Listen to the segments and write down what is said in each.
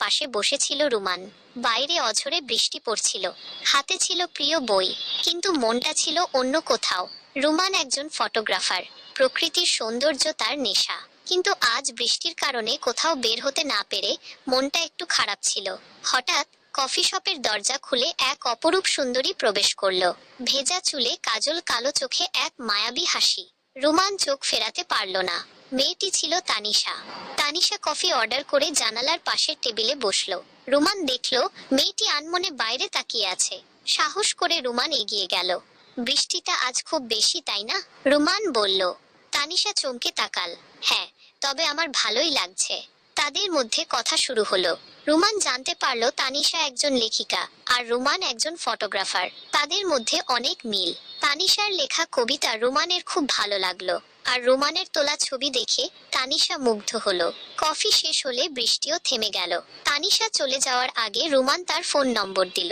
পাশে বসেছিল রুমান। বাইরে অঝরে বৃষ্টি পড়ছিল, হাতে ছিল প্রিয় বই, কিন্তু মনটা ছিল অন্য কোথাও। রুমান একজন ফটোগ্রাফার, প্রকৃতির সৌন্দর্য তার নেশা, কিন্তু আজ বৃষ্টির কারণে কোথাও বের হতে না পেরে মনটা একটু খারাপ ছিল। হঠাৎ কফি শপের দরজা খুলে এক অপরূপ সুন্দরী প্রবেশ করলো। ভেজা চুলে কাজল, কালো চোখে এক মায়াবী হাসি। রুমান চোখ ফেরাতে পারল না। মেয়েটি ছিল তানিশা। তানিশা কফি অর্ডার করে জানালার পাশের টেবিলে বসলো। রুমান দেখলো মেয়েটি আনমনে বাইরে তাকিয়ে আছে। সাহস করে রুমান এগিয়ে গেল। বৃষ্টিটা আজ খুব বেশি, তাই না? রুমান বলল। তানিশা চমকে তাকাল। হ্যাঁ, তবে আমার ভালোই লাগছে। তাদের মধ্যে কথা শুরু হলো। রুমান জানতে পারলো তানিশা একজন লেখিকা আর রুমান একজন ফটোগ্রাফার। তাদের মধ্যে অনেক মিল। তানিশার লেখা কবিতা রুমানের খুব ভালো লাগলো, আর রুমানের তোলা ছবি দেখে তানিশা মুগ্ধ হলো। কফি শেষ হলে বৃষ্টিও থেমে গেল। তানিশা চলে যাওয়ার আগে রুমান তার ফোন নম্বর দিল।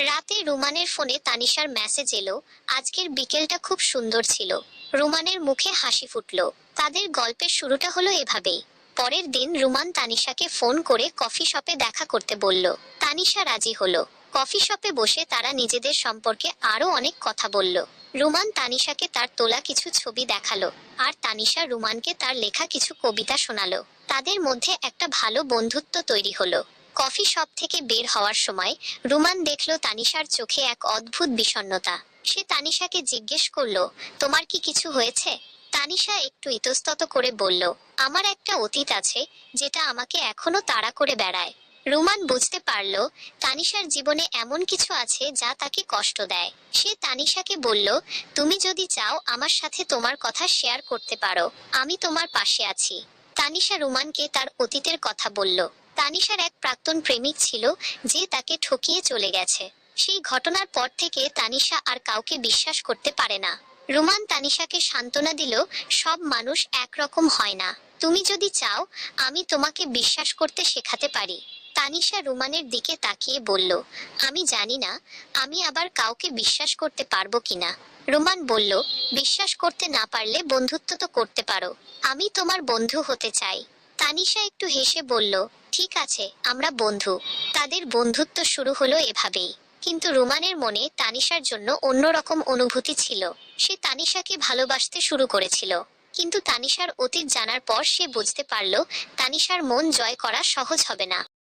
রাতে রুমানের ফোনে তানিশার মেসেজ এলো, আজকের বিকেলটা খুব সুন্দর ছিল। রুমানের মুখে হাসি ফুটলো। তাদের গল্পের শুরুটা হলো এভাবেই। পরের দিন রুমান তানিশাকে ফোন করে কফি শপে দেখা করতে বলল। তানিশা রাজি হলো। কফি শপে বসে তারা নিজেদের সম্পর্কে আরো অনেক কথা বলল। রুমান তানিশাকে তার তোলা কিছু ছবি দেখালো, আর তানিশা রুমানকে তার লেখা কিছু কবিতা শোনালো। তাদের মধ্যে একটা ভালো বন্ধুত্ব তৈরি হলো। কফি শপ থেকে বের হওয়ার সময় রুমান দেখলো তানিশার চোখে এক অদ্ভুত বিষণ্ণতা। সে তানিশাকে জিজ্ঞেস করলো, তোমার কি কিছু হয়েছে? তানিশা একটু ইতস্তত করে বলল, আমার একটা অতীত আছে যেটা আমাকে এখনো তাড়া করে বেড়ায়। রুমান বুঝতে পারল তানিশার জীবনে এমন কিছু আছে যা তাকে কষ্ট দেয়। সে তানিশাকে বলল, তুমি যদি চাও আমার সাথে তোমার কথা শেয়ার করতে পারো, আমি তোমার পাশে আছি। তানিশা রুমানকে তার অতীতের কথা বলল। তানিশার এক প্রাক্তন প্রেমিক ছিল যে তাকে ঠকিয়ে চলে গেছে। সেই ঘটনার পর থেকে তানিশা আর কাউকে বিশ্বাস করতে পারে না। রুমান তানিশাকে সান্ত্বনা দিল, সব মানুষ একরকম হয় না। তুমি যদি চাও আমি তোমাকে বিশ্বাস করতে শেখাতে পারি। তানিশা রুমানের দিকে তাকিয়ে বলল, আমি জানি না আমি আবার কাউকে বিশ্বাস করতে পারবো কিনা। রুমান বলল, বিশ্বাস করতে না পারলে বন্ধুত্ব তো করতে পারো। আমি তোমার বন্ধু হতে চাই। তানিশা একটু হেসে বলল, ঠিক আছে, আমরা বন্ধু। তাদের বন্ধুত্ব শুরু হলো এভাবেই। কিন্তু রুমানের মনে তানিশার জন্য অন্যরকম অনুভূতি ছিল। সে তানিশাকে ভালোবাসতে শুরু করেছিল, কিন্তু তানিশার অতীত জানার পর সে বুঝতে পারল তানিশার মন জয় করা সহজ হবে না।